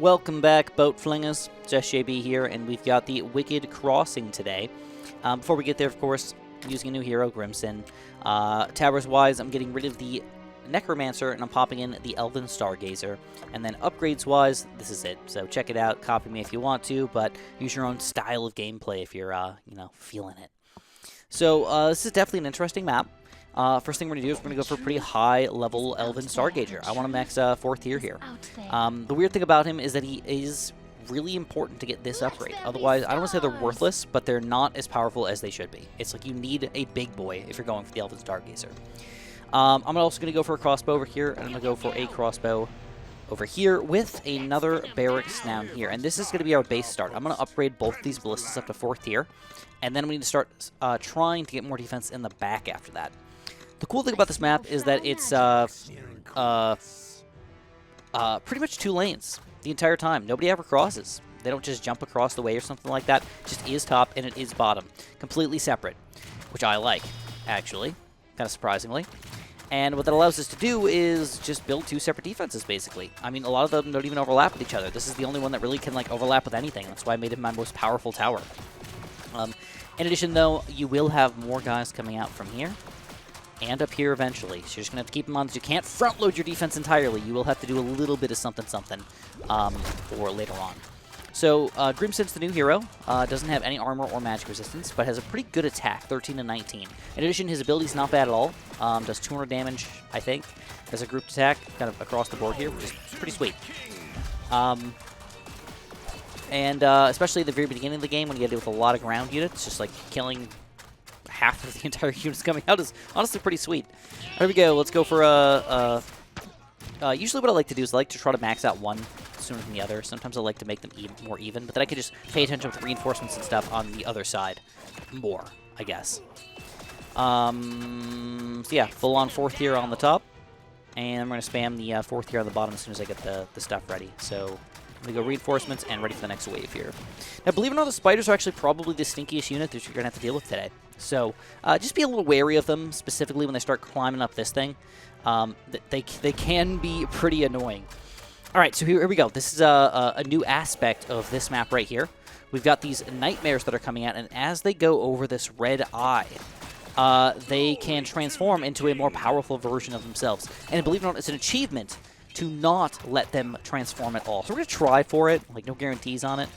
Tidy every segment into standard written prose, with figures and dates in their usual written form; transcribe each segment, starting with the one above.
Welcome back, boat flingers. It's SJB here, and we've got the Wicked Crossing today. Before we get there, of course, I'm using a new hero, Grimson. Towers-wise, I'm getting rid of the Necromancer, and I'm popping in the Elven Stargazer. And then upgrades-wise, this is it. So check it out, copy me if you want to, but use your own style of gameplay if you're, feeling it. So this is definitely an interesting map. First thing we're going to do is we're going to go for a pretty high-level Elven Stargazer. I want to max 4th tier here. The weird thing about him is that he is really important to get this upgrade. Otherwise, I don't want to say they're worthless, but they're not as powerful as they should be. It's like you need a big boy if you're going for the Elven Stargazer. I'm also going to go for a crossbow over here, and I'm going to go for a crossbow over here with another barracks down here. And this is going to be our base start. I'm going to upgrade both these ballistas up to 4th tier, and then we need to start trying to get more defense in the back after that. The cool thing about this map is that it's pretty much 2 lanes the entire time. Nobody ever crosses. They don't just jump across the way or something like that. It just is top and it is bottom. Completely separate, which I like, actually, kind of surprisingly. And what that allows us to do is just build 2 separate defenses, basically. I mean, a lot of them don't even overlap with each other. This is the only one that really can overlap with anything. That's why I made it my most powerful tower. In addition, though, you will have more guys coming out from here and up here eventually. So you're just going to have to keep in mind that you can't front-load your defense entirely. You will have to do a little bit of something for later on. So Grimson's the new hero. Doesn't have any armor or magic resistance, but has a pretty good attack, 13 to 19. In addition, his ability's not bad at all. Does 200 damage, I think, as a grouped attack, kind of across the board here, which is pretty sweet. Especially at the very beginning of the game when you get to do with a lot of ground units, just like killing half of the entire units coming out is honestly pretty sweet. There we go. Let's go for usually what I like to do is I like to try to max out one sooner than the other. Sometimes I like to make them more even, but then I could just pay attention with reinforcements and stuff on the other side more, I guess. So yeah, full on 4th tier on the top, and I'm going to spam the 4th tier on the bottom as soon as I get the stuff ready. So I'm going to go reinforcements and ready for the next wave here. Now, believe it or not, the spiders are actually probably the stinkiest unit that you're going to have to deal with today. So just be a little wary of them, specifically when they start climbing up this thing. They can be pretty annoying. All right, so here we go. This is a new aspect of this map right here. We've got these nightmares that are coming out, and as they go over this red eye, they can transform into a more powerful version of themselves. And believe it or not, it's an achievement to not let them transform at all. So we're going to try for it, like no guarantees on it.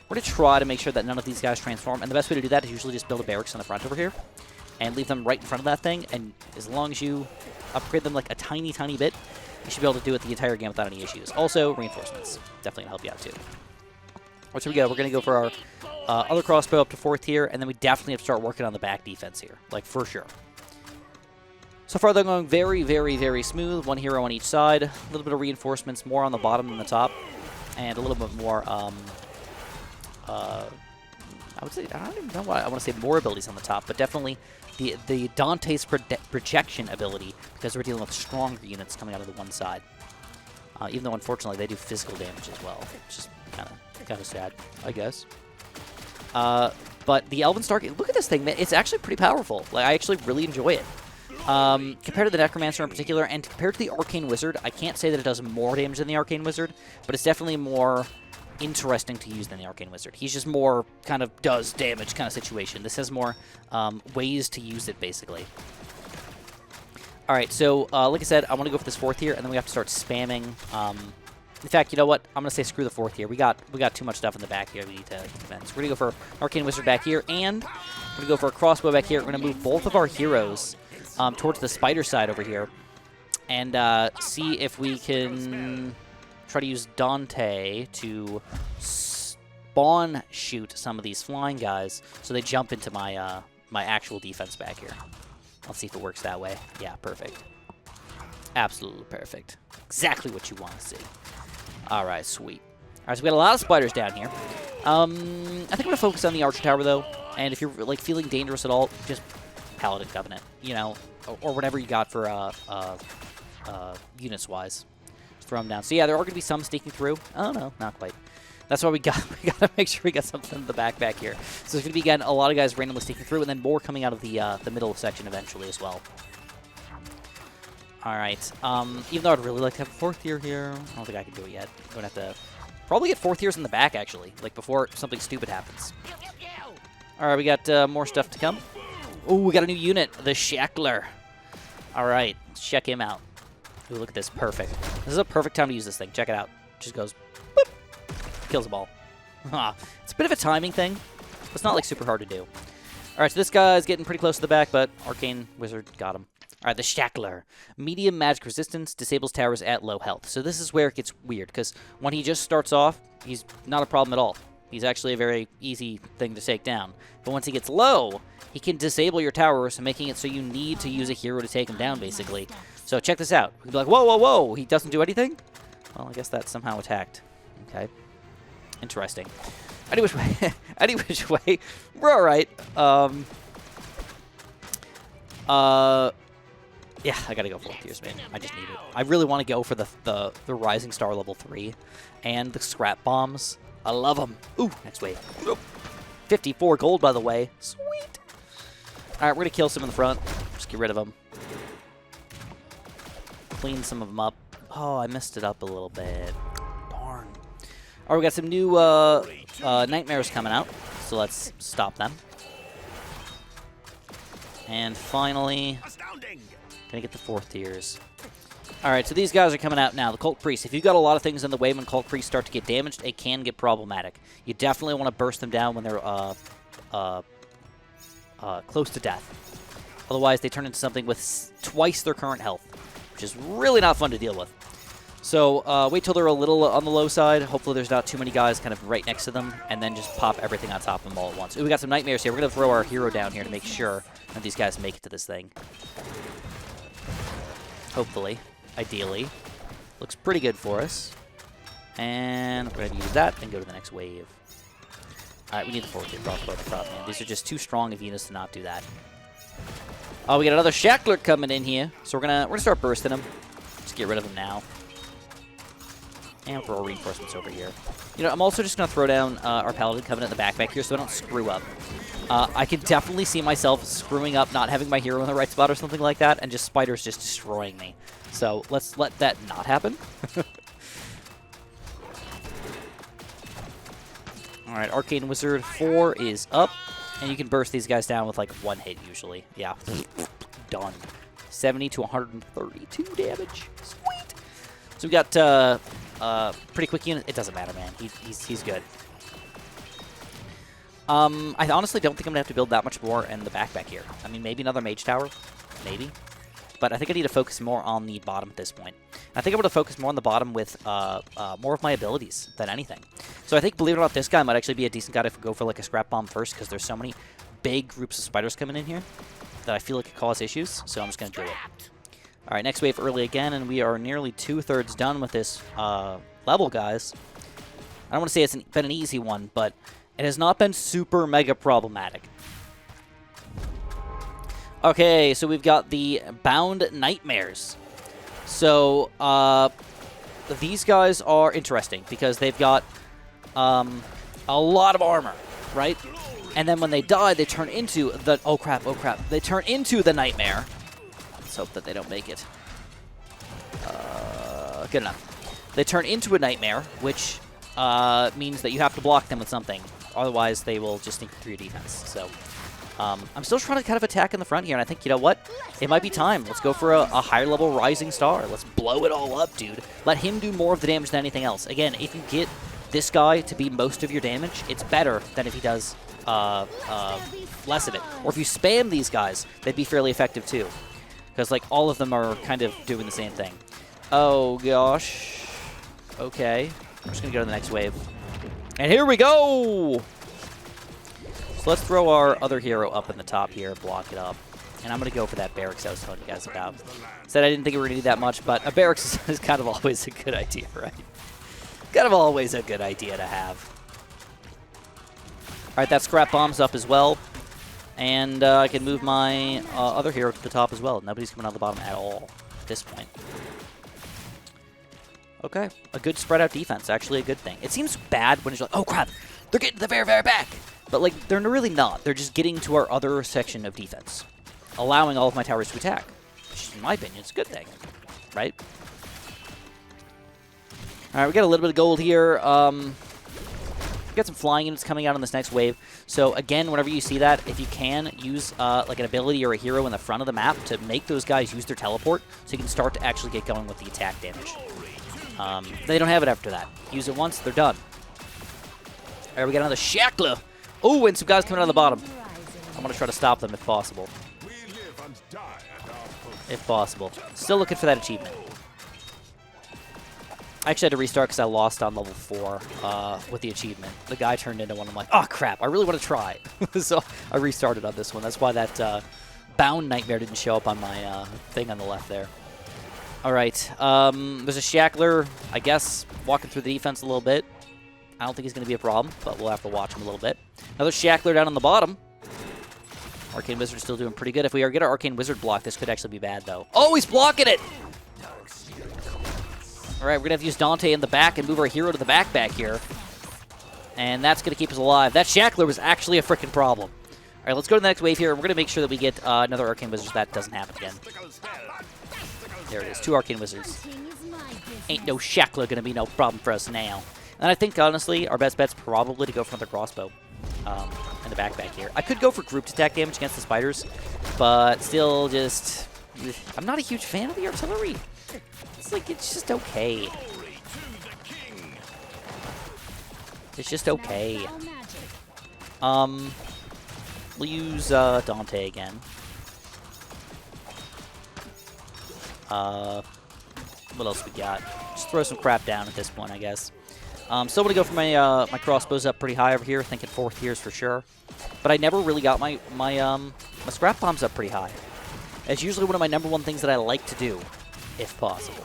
We're going to try to make sure that none of these guys transform, and the best way to do that is usually just build a barracks on the front over here and leave them right in front of that thing, and as long as you upgrade them like a tiny, tiny bit, you should be able to do it the entire game without any issues. Also, reinforcements. Definitely going to help you out, too. All right, so we go. We're going to go for our other crossbow up to 4th tier, and then we definitely have to start working on the back defense here, like for sure. So far, they're going very, very, very smooth. 1 hero on each side. A little bit of reinforcements, more on the bottom than the top, and a little bit more, I would say, I don't even know why I want to say more abilities on the top, but definitely the Dante's projection ability, because we're dealing with stronger units coming out of the one side. Even though, unfortunately, they do physical damage as well, which is kind of sad, I guess. But the Elven Stargazer, look at this thing, man. It's actually pretty powerful. Like, I actually really enjoy it. Compared to the Necromancer in particular, and compared to the Arcane Wizard, I can't say that it does more damage than the Arcane Wizard, but it's definitely more interesting to use than the Arcane Wizard. He's just more kind of does damage kind of situation. This has more ways to use it, basically. Alright, so like I said, I want to go for this 4th tier, and then we have to start spamming. In fact, you know what? I'm going to say screw the 4th tier. We got too much stuff in the back here we need to defend. So we're going to go for Arcane Wizard back here, and we're going to go for a crossbow back here. We're going to move both of our heroes towards the spider side over here, and see if we can try to use Dante to spawn shoot some of these flying guys so they jump into my my actual defense back here. Let's see if it works that way. Yeah, perfect. Absolutely perfect. Exactly what you want to see. All right, sweet. All right, so we got a lot of spiders down here. I think I'm going to focus on the Archer Tower, though, and if you're like feeling dangerous at all, just Paladin Covenant, you know, or whatever you got for units-wise. Throw them down. So yeah, there are going to be some sneaking through. Oh no, not quite. That's why we got to make sure we got something in the back here. So there's going to be again a lot of guys randomly sneaking through, and then more coming out of the middle section eventually as well. All right. Even though I'd really like to have a 4th tier here, I don't think I can do it yet. I'm going to have to Probably get 4th tiers in the back, actually, like before something stupid happens. All right, we got more stuff to come. Oh, we got a new unit, the Shackler. All right, let's check him out. Ooh, look at this, perfect. This is a perfect time to use this thing. Check it out. Just goes, boop, kills them all. It's a bit of a timing thing. It's not like super hard to do. All right, so this guy's getting pretty close to the back, but Arcane Wizard got him. All right, the Shackler. Medium magic resistance, disables towers at low health. So this is where it gets weird, because when he just starts off, he's not a problem at all. He's actually a very easy thing to take down. But once he gets low, he can disable your towers, making it so you need to use a hero to take him down, basically. So check this out. You'd be like, whoa, whoa, whoa, he doesn't do anything? Well, I guess that's somehow attacked. Okay. Interesting. Any which way, any which way, we're all right. Yeah, I gotta go 4th tiers, man. I just need it. I really want to go for the Rising Star level 3 and the Scrap Bombs. I love them. Ooh, next wave. 54 gold, by the way. Sweet. All right, we're gonna kill some in the front. Just get rid of them. Clean some of them up. Oh, I messed it up a little bit. Darn. All right, we got some new nightmares coming out, so let's stop them. And finally, gonna get the 4th tiers. All right, so these guys are coming out now. The Cult Priest. If you've got a lot of things in the way when Cult Priests start to get damaged, it can get problematic. You definitely want to burst them down when they're close to death. Otherwise, they turn into something with twice their current health, which is really not fun to deal with. So wait till they're a little on the low side. Hopefully there's not too many guys kind of right next to them, and then just pop everything on top of them all at once. Ooh, we got some nightmares here. We're going to throw our hero down here to make sure that these guys make it to this thing. Hopefully. Ideally. Looks pretty good for us. And we're going to use that and go to the next wave. Alright, we need the 4th tier crossbow, man. These are just too strong of units to not do that. Oh, we got another Shackler coming in here. So we're gonna start bursting him. Just get rid of him now. And throw reinforcements over here. You know, I'm also just gonna throw down our Paladin Covenant in the back here so I don't screw up. I can definitely see myself screwing up, not having my hero in the right spot or something like that, and just spiders just destroying me. So let's let that not happen. All right, Arcane Wizard 4 is up, and you can burst these guys down with like 1 hit usually. Yeah, done. 70 to 132 damage. Sweet. So we got pretty quick unit. It doesn't matter, man. He's good. I honestly don't think I'm gonna have to build that much more in the back here. I mean, maybe another mage tower, maybe. But I think I need to focus more on the bottom at this point. I think I'm going to focus more on the bottom with more of my abilities than anything. So I think, believe it or not, this guy might actually be a decent guy to go for like a Scrap Bomb first, because there's so many big groups of spiders coming in here that I feel like could cause issues. So I'm just going to do it. All right, next wave early again, and we are nearly 2/3 done with this level, guys. I don't want to say it's been an easy one, but it has not been super mega problematic. Okay, so we've got the Bound Nightmares. So, these guys are interesting because they've got a lot of armor, right? And then when they die, they turn into the... Oh, crap, oh, crap. They turn into the Nightmare. Let's hope that they don't make it. Good enough. They turn into a Nightmare, which means that you have to block them with something. Otherwise, they will just sneak through your defense, so... I'm still trying to kind of attack in the front here, and I think, you know what? It might be time. Let's go for a higher-level Rising Star. Let's blow it all up, dude. Let him do more of the damage than anything else. Again, if you get this guy to be most of your damage, it's better than if he does less of it. Or if you spam these guys, they'd be fairly effective, too. Because, like, all of them are kind of doing the same thing. Oh, gosh. Okay. I'm just going to go to the next wave. And here we go! So let's throw our other hero up in the top here, block it up. And I'm going to go for that barracks I was telling you guys about. Said I didn't think we were going to do that much, but a barracks is kind of always a good idea, right? Kind of always a good idea to have. All right, that Scrap Bomb's up as well. And I can move my other hero to the top as well. Nobody's coming out of the bottom at all at this point. Okay, a good spread out defense, actually a good thing. It seems bad when it's like, oh crap, they're getting to the very, very back. But, like, they're really not. They're just getting to our other section of defense, allowing all of my towers to attack, which, in my opinion, is a good thing, right? right, we got a little bit of gold here. We got some flying units coming out on this next wave. So again, whenever you see that, if you can, use like an ability or a hero in the front of the map to make those guys use their teleport so you can start to actually get going with the attack damage. They don't have it after that. Use it once, they're done. All right, we got another Shackler. Oh, and some guys coming out of the bottom. I'm going to try to stop them if possible. If possible. Still looking for that achievement. I actually had to restart because I lost on level 4 with the achievement. The guy turned into one. I'm like, oh, crap. I really want to try. So I restarted on this one. That's why that Bound Nightmare didn't show up on my thing on the left there. All right. There's a Shackler, I guess, walking through the defense a little bit. I don't think he's going to be a problem, but we'll have to watch him a little bit. Another Shackler down on the bottom. Arcane Wizard's still doing pretty good. If we get our Arcane Wizard block, this could actually be bad, though. Oh, he's blocking it! All right, we're going to have to use Dante in the back and move our hero to the back here. And that's going to keep us alive. That Shackler was actually a freaking problem. All right, let's go to the next wave here. We're going to make sure that we get another Arcane Wizard so that doesn't happen again. There it is, 2 Arcane Wizards. Ain't no Shackler going to be no problem for us now. And I think, honestly, our best bet's probably to go for another crossbow in the back here. I could go for grouped attack damage against the spiders, but still just... I'm not a huge fan of the artillery. It's just okay. It's just okay. We'll use Dante again. What else we got? Just throw some crap down at this point, I guess. Still want to go for my my crossbows up pretty high over here, thinking 4th tiers for sure. But I never really got my scrap bombs up pretty high. It's usually one of my #1 things that I like to do, if possible.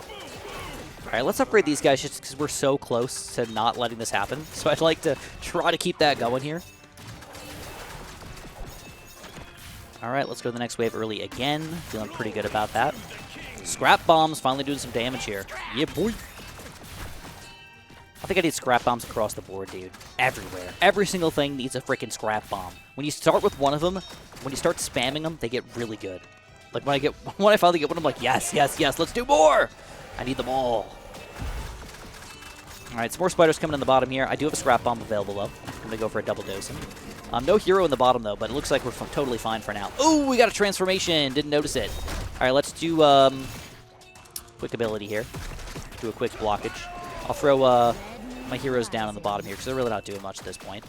All right, let's upgrade these guys just because we're so close to not letting this happen. So I'd like to try to keep that going here. All right, let's go to the next wave early again. Feeling pretty good about that. Scrap bombs finally doing some damage here. Yeah, boy. I think I need scrap bombs across the board, dude. Everywhere. Every single thing needs a freaking scrap bomb. When you start with one of them, when you start spamming them, they get really good. Like when I finally get one, I'm like, yes, yes, yes, let's do more. I need them all. All right, some more spiders coming in the bottom here. I do have a scrap bomb available, though. I'm going to go for a double dosing. No hero in the bottom, though, but it looks like we're totally fine for now. Oh, we got a transformation. Didn't notice it. All right, let's do quick ability here. Do a quick blockage. I'll throw my heroes down on the bottom here because they're really not doing much at this point.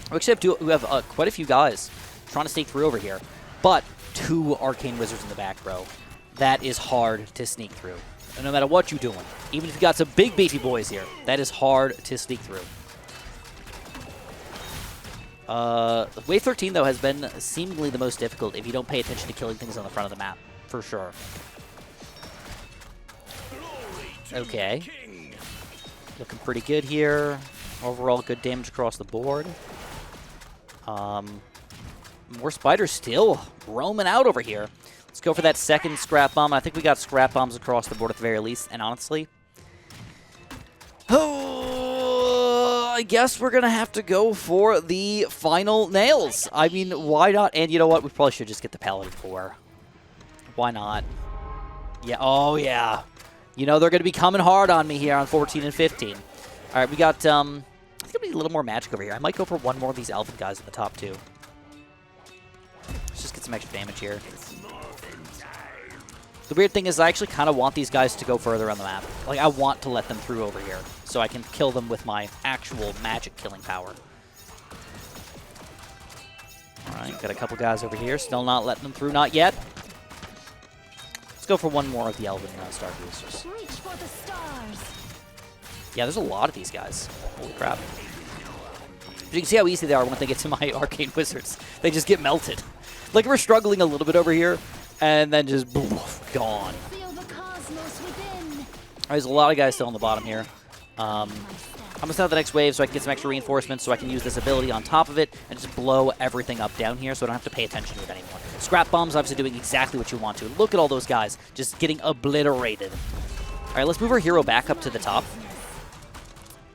We actually have quite a few guys trying to sneak through over here, but 2 Arcane Wizards in the back row. That is hard to sneak through. And no matter what you're doing, even if you got some big beefy boys here, that is hard to sneak through. Wave 13, though, has been seemingly the most difficult if you don't pay attention to killing things on the front of the map, for sure. Okay. Looking pretty good here. Overall, good damage across the board. More spiders still roaming out over here. Let's go for that second scrap bomb. I think we got scrap bombs across the board at the very least. And honestly, I guess we're going to have to go for the final nails. I mean, why not? And you know what? We probably should just get the Paladin 4. Why not? Yeah. Oh, yeah. You know, they're going to be coming hard on me here on 14 and 15. All right, we got, I think we need a little more magic over here. I might go for one more of these Elven guys in the top 2. Let's just get some extra damage here. The weird thing is I actually kind of want these guys to go further on the map. Like, I want to let them through over here so I can kill them with my actual magic killing power. All right, got a couple guys over here. Still not letting them through. Not yet. Let's go for one more of the Elven Star Boosters. Reach for the stars. Yeah, there's a lot of these guys. Holy crap. But you can see how easy they are when they get to my Arcane Wizards. They just get melted. Like, we're struggling a little bit over here, and then just boom, gone. Feel the cosmos within. There's a lot of guys still on the bottom here. I'm going to set up the next wave so I can get some extra reinforcements so I can use this ability on top of it and just blow everything up down here so I don't have to pay attention to it anymore. Scrap bombs obviously doing exactly what you want to. Look at all those guys just getting obliterated. All right, let's move our hero back up to the top.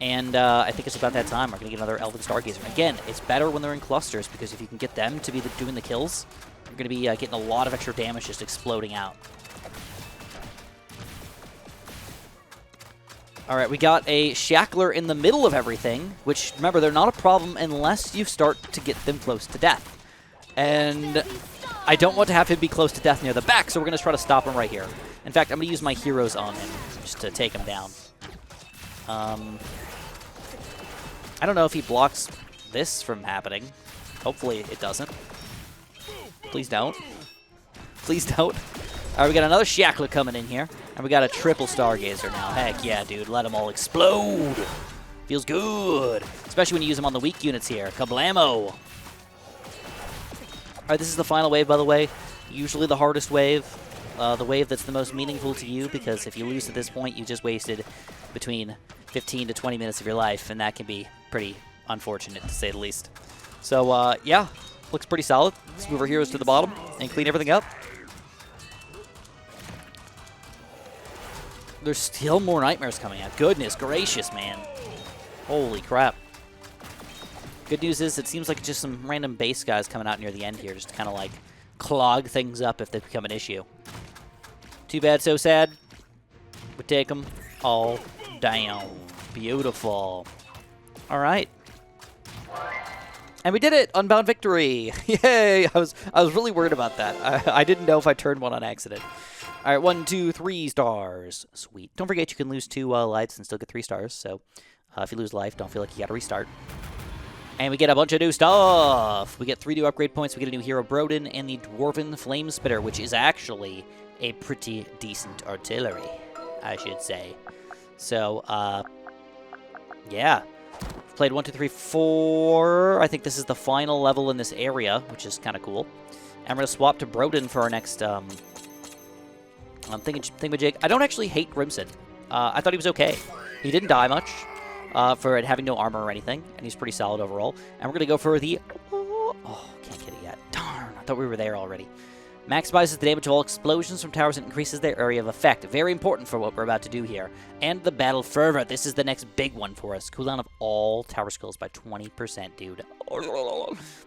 And I think it's about that time. We're going to get another Elven Stargazer. Again, it's better when they're in clusters because if you can get them to be doing the kills, you're going to be getting a lot of extra damage just exploding out. All right, we got a Shackler in the middle of everything, which, remember, they're not a problem unless you start to get them close to death. And I don't want to have him be close to death near the back, so we're going to try to stop him right here. In fact, I'm going to use my heroes on him just to take him down. I don't know if he blocks this from happening. Hopefully it doesn't. Please don't. Please don't. All right, we got another Shackler coming in here. And we got a triple Stargazer now. Heck yeah, dude. Let them all explode. Feels good. Especially when you use them on the weak units here. Kablamo. All right, this is the final wave, by the way. Usually the hardest wave. The wave that's the most meaningful to you, because if you lose at this point, you just wasted between 15 to 20 minutes of your life, and that can be pretty unfortunate, to say the least. So, yeah, looks pretty solid. Let's move our heroes to the bottom and clean everything up. There's still more nightmares coming out. Goodness gracious, man. Holy crap. Good news is it seems like just some random base guys coming out near the end here, just to kind of like clog things up if they become an issue. Too bad, so sad. We take them all down. Beautiful. All right. And we did it! Unbound victory! Yay! I was really worried about that. I didn't know if I turned one on accident. All right, 1, 2, 3 stars. Sweet. Don't forget you can lose 2 lives and still get 3 stars. So if you lose life, don't feel like you got to restart. And we get a bunch of new stuff. We get 3 new upgrade points. We get a new hero, Broden, and the Dwarven Flame Spitter, which is actually a pretty decent artillery, I should say. So, yeah. We've played 1, 2, 3, 4. I think this is the final level in this area, which is kind of cool. And we're going to swap to Broden for our next thingamajig. I don't actually hate Grimson. I thought he was okay. He didn't die much for it having no armor or anything, and he's pretty solid overall. And we're going to go for the... Oh, can't get it yet. Darn, I thought we were there already. Maximizes the damage of all explosions from towers and increases their area of effect. Very important for what we're about to do here. And the Battle Fervor. This is the next big one for us. Cooldown of all tower skills by 20%, dude.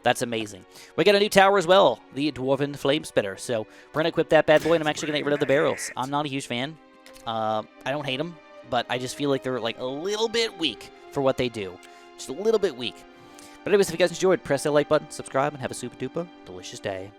That's amazing. We got a new tower as well. The Dwarven Flame Spitter. So we're going to equip that bad boy, and I'm actually going to get rid of the barrels. I'm not a huge fan. I don't hate them, but I just feel like they're like a little bit weak for what they do. Just a little bit weak. But anyways, if you guys enjoyed, press that like button, subscribe, and have a super duper delicious day.